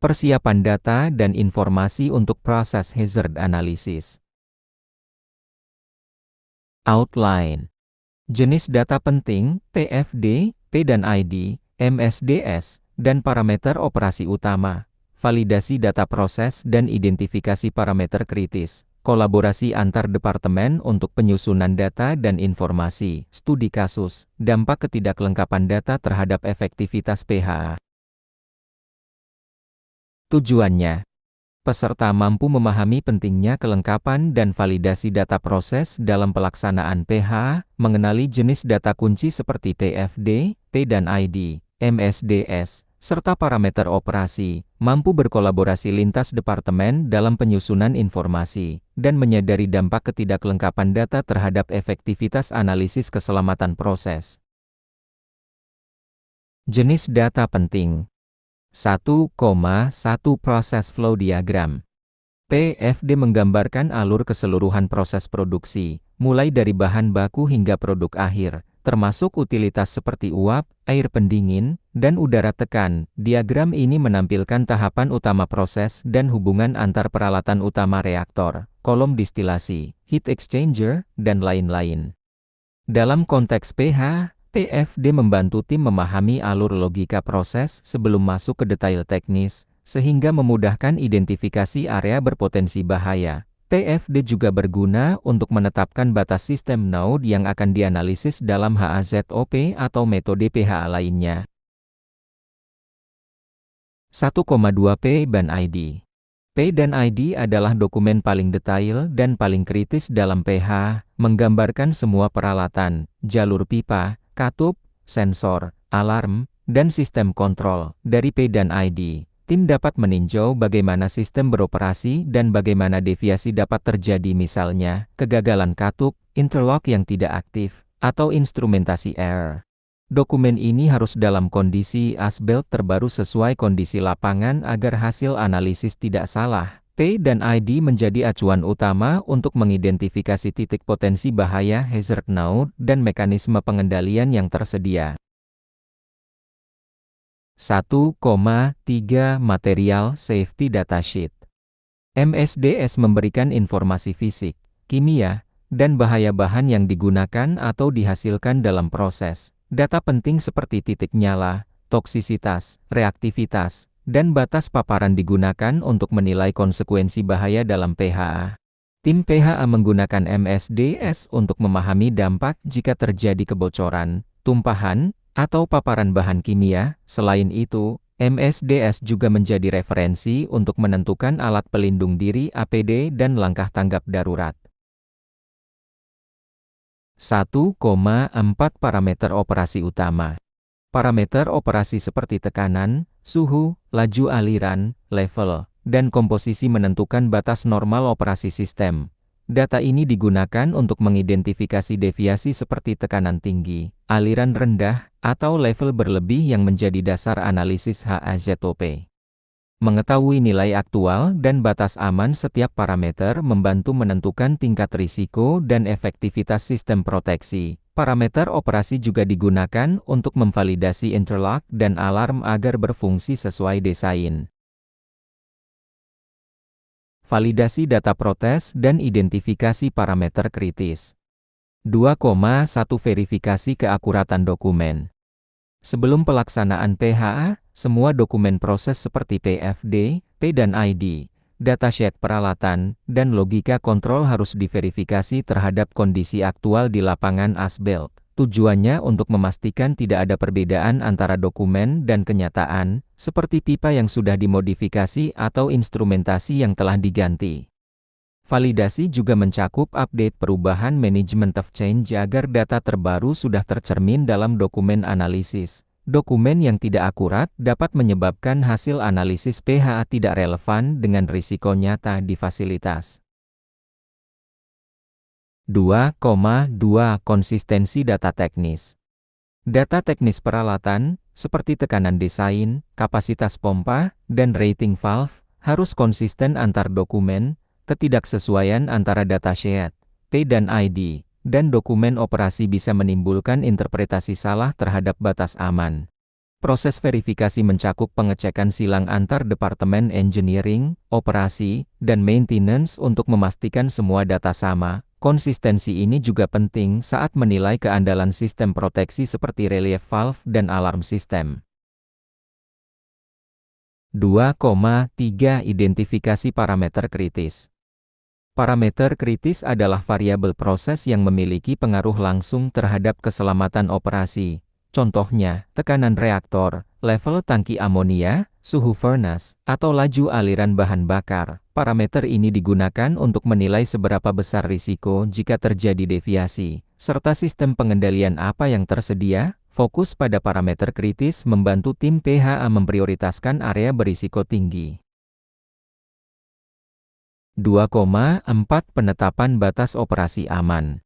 Persiapan data dan informasi untuk proses hazard analysis. Outline. Jenis data penting, PFD, P dan ID, MSDS, dan parameter operasi utama. Validasi data proses dan identifikasi parameter kritis. Kolaborasi antar departemen untuk penyusunan data dan informasi. Studi kasus, dampak ketidaklengkapan data terhadap efektivitas PHA. Tujuannya, peserta mampu memahami pentingnya kelengkapan dan validasi data proses dalam pelaksanaan PHA, mengenali jenis data kunci seperti PFD, P dan ID, MSDS, serta parameter operasi, mampu berkolaborasi lintas departemen dalam penyusunan informasi, dan menyadari dampak ketidaklengkapan data terhadap efektivitas analisis keselamatan proses. Jenis data penting. 1,1 Proses Flow Diagram. PFD menggambarkan alur keseluruhan proses produksi, mulai dari bahan baku hingga produk akhir, termasuk utilitas seperti uap, air pendingin, dan udara tekan. Diagram ini menampilkan tahapan utama proses dan hubungan antar peralatan utama reaktor, kolom distilasi, heat exchanger, dan lain-lain. Dalam konteks pH, PFD membantu tim memahami alur logika proses sebelum masuk ke detail teknis, sehingga memudahkan identifikasi area berpotensi bahaya. PFD juga berguna untuk menetapkan batas sistem node yang akan dianalisis dalam HAZOP atau metode PHA lainnya. 1,2 P dan ID. P dan ID adalah dokumen paling detail dan paling kritis dalam PHA, menggambarkan semua peralatan, jalur pipa, katup, sensor, alarm, dan sistem kontrol. Dari P dan ID, tim dapat meninjau bagaimana sistem beroperasi dan bagaimana deviasi dapat terjadi, misalnya, kegagalan katup, interlock yang tidak aktif, atau instrumentasi error. Dokumen ini harus dalam kondisi as-built terbaru sesuai kondisi lapangan agar hasil analisis tidak salah. P dan ID menjadi acuan utama untuk mengidentifikasi titik potensi bahaya hazard node dan mekanisme pengendalian yang tersedia. 1,3 Material Safety Datasheet. MSDS memberikan informasi fisik, kimia, dan bahaya bahan yang digunakan atau dihasilkan dalam proses. Data penting seperti titik nyala, toksisitas, reaktivitas, dan batas paparan digunakan untuk menilai konsekuensi bahaya dalam PHA. Tim PHA menggunakan MSDS untuk memahami dampak jika terjadi kebocoran, tumpahan, atau paparan bahan kimia. Selain itu, MSDS juga menjadi referensi untuk menentukan alat pelindung diri APD dan langkah tanggap darurat. 1,4 Parameter operasi utama. Parameter operasi seperti tekanan, suhu, laju aliran, level, dan komposisi menentukan batas normal operasi sistem. Data ini digunakan untuk mengidentifikasi deviasi seperti tekanan tinggi, aliran rendah, atau level berlebih yang menjadi dasar analisis HAZOP. Mengetahui nilai aktual dan batas aman setiap parameter membantu menentukan tingkat risiko dan efektivitas sistem proteksi. Parameter operasi juga digunakan untuk memvalidasi interlock dan alarm agar berfungsi sesuai desain. Validasi data protes dan identifikasi parameter kritis. 2,1 Verifikasi keakuratan dokumen. Sebelum pelaksanaan PHA, semua dokumen proses seperti PFD, P dan ID, datasheet peralatan, dan logika kontrol harus diverifikasi terhadap kondisi aktual di lapangan as-built. Tujuannya untuk memastikan tidak ada perbedaan antara dokumen dan kenyataan, seperti pipa yang sudah dimodifikasi atau instrumentasi yang telah diganti. Validasi juga mencakup update perubahan management of change agar data terbaru sudah tercermin dalam dokumen analisis. Dokumen yang tidak akurat dapat menyebabkan hasil analisis PHA tidak relevan dengan risiko nyata di fasilitas. 2,2 Konsistensi data teknis. Data teknis peralatan, seperti tekanan desain, kapasitas pompa, dan rating valve, harus konsisten antar dokumen. Ketidaksesuaian antara datasheet, P dan ID, dan dokumen operasi bisa menimbulkan interpretasi salah terhadap batas aman. Proses verifikasi mencakup pengecekan silang antar departemen engineering, operasi, dan maintenance untuk memastikan semua data sama. Konsistensi ini juga penting saat menilai keandalan sistem proteksi seperti relief valve dan alarm sistem. 2,3 Identifikasi parameter kritis. Parameter kritis adalah variabel proses yang memiliki pengaruh langsung terhadap keselamatan operasi. Contohnya, tekanan reaktor, level tangki amonia, suhu furnace, atau laju aliran bahan bakar. Parameter ini digunakan untuk menilai seberapa besar risiko jika terjadi deviasi, serta sistem pengendalian apa yang tersedia. Fokus pada parameter kritis membantu tim PHA memprioritaskan area berisiko tinggi. 2,4 Penetapan batas operasi aman.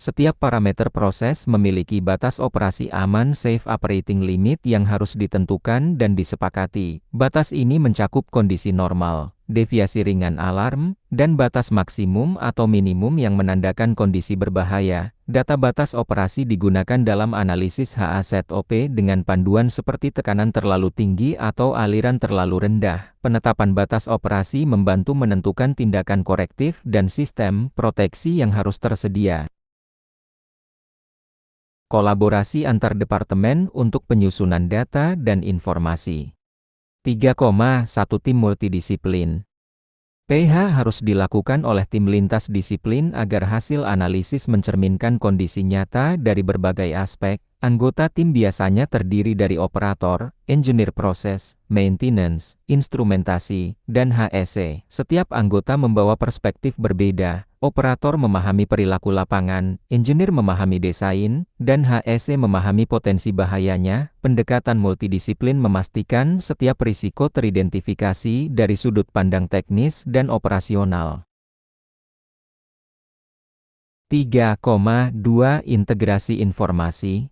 Setiap parameter proses memiliki batas operasi aman safe operating limit yang harus ditentukan dan disepakati. Batas ini mencakup kondisi normal, deviasi ringan alarm, dan batas maksimum atau minimum yang menandakan kondisi berbahaya. Data batas operasi digunakan dalam analisis HAZOP dengan panduan seperti tekanan terlalu tinggi atau aliran terlalu rendah. Penetapan batas operasi membantu menentukan tindakan korektif dan sistem proteksi yang harus tersedia. Kolaborasi antar departemen untuk penyusunan data dan informasi. 3,1 Tim multidisiplin. PH harus dilakukan oleh tim lintas disiplin agar hasil analisis mencerminkan kondisi nyata dari berbagai aspek. Anggota tim biasanya terdiri dari operator, engineer proses, maintenance, instrumentasi, dan HSE. Setiap anggota membawa perspektif berbeda. Operator memahami perilaku lapangan, engineer memahami desain, dan HSE memahami potensi bahayanya. Pendekatan multidisiplin memastikan setiap risiko teridentifikasi dari sudut pandang teknis dan operasional. 3,2 Integrasi informasi.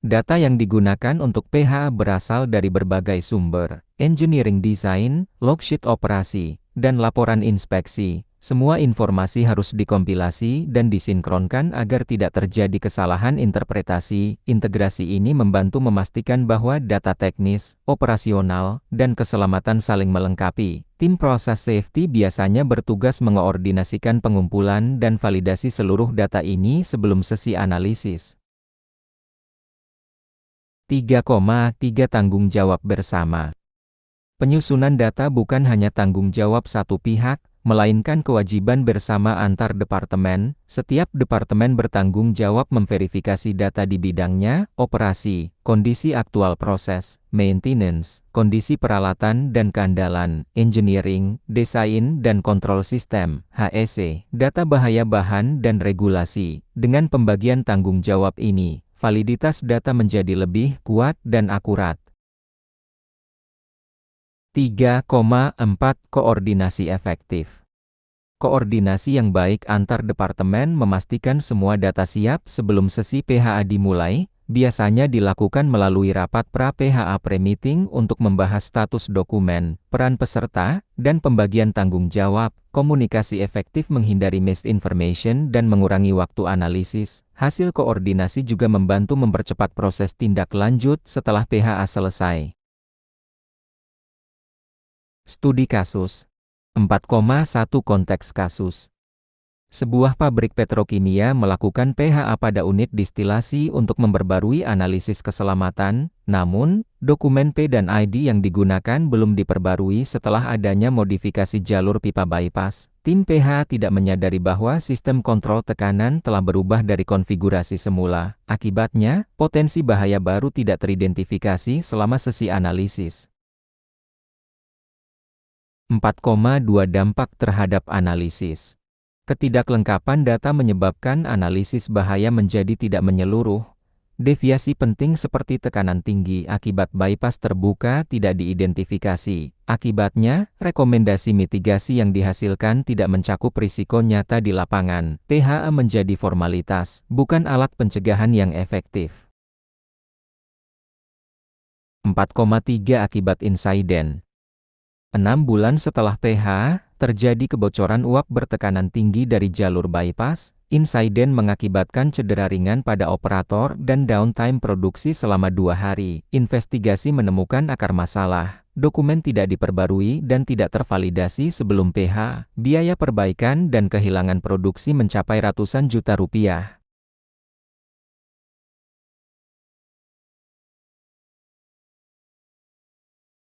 Data yang digunakan untuk PH berasal dari berbagai sumber, engineering design, logsheet operasi, dan laporan inspeksi. Semua informasi harus dikompilasi dan disinkronkan agar tidak terjadi kesalahan interpretasi. Integrasi ini membantu memastikan bahwa data teknis, operasional, dan keselamatan saling melengkapi. Tim proses safety biasanya bertugas mengoordinasikan pengumpulan dan validasi seluruh data ini sebelum sesi analisis. 3,3 Tanggung jawab bersama. Penyusunan data bukan hanya tanggung jawab satu pihak, melainkan kewajiban bersama antar departemen. Setiap departemen bertanggung jawab memverifikasi data di bidangnya, operasi, kondisi aktual proses, maintenance, kondisi peralatan dan keandalan, engineering, desain dan kontrol sistem, HSE, data bahaya bahan dan regulasi. Dengan pembagian tanggung jawab ini, validitas data menjadi lebih kuat dan akurat. 3,4 Koordinasi efektif. Koordinasi yang baik antar departemen memastikan semua data siap sebelum sesi PHA dimulai, biasanya dilakukan melalui rapat pra-PHA pre-meeting untuk membahas status dokumen, peran peserta, dan pembagian tanggung jawab. Komunikasi efektif menghindari misinformation dan mengurangi waktu analisis. Hasil koordinasi juga membantu mempercepat proses tindak lanjut setelah PHA selesai. Studi kasus. 4,1 Konteks kasus. Sebuah pabrik petrokimia melakukan PHA pada unit distilasi untuk memperbarui analisis keselamatan, namun, dokumen P dan ID yang digunakan belum diperbarui setelah adanya modifikasi jalur pipa bypass. Tim PH tidak menyadari bahwa sistem kontrol tekanan telah berubah dari konfigurasi semula. Akibatnya, potensi bahaya baru tidak teridentifikasi selama sesi analisis. 4,2 Dampak terhadap analisis. Ketidaklengkapan data menyebabkan analisis bahaya menjadi tidak menyeluruh. Deviasi penting seperti tekanan tinggi akibat bypass terbuka tidak diidentifikasi. Akibatnya, rekomendasi mitigasi yang dihasilkan tidak mencakup risiko nyata di lapangan. PHA menjadi formalitas, bukan alat pencegahan yang efektif. 4,3 Akibat insiden. 6 bulan setelah PHA, terjadi kebocoran uap bertekanan tinggi dari jalur bypass. Insiden mengakibatkan cedera ringan pada operator dan downtime produksi selama 2 hari. Investigasi menemukan akar masalah. Dokumen tidak diperbarui dan tidak tervalidasi sebelum PH. Biaya perbaikan dan kehilangan produksi mencapai ratusan juta rupiah.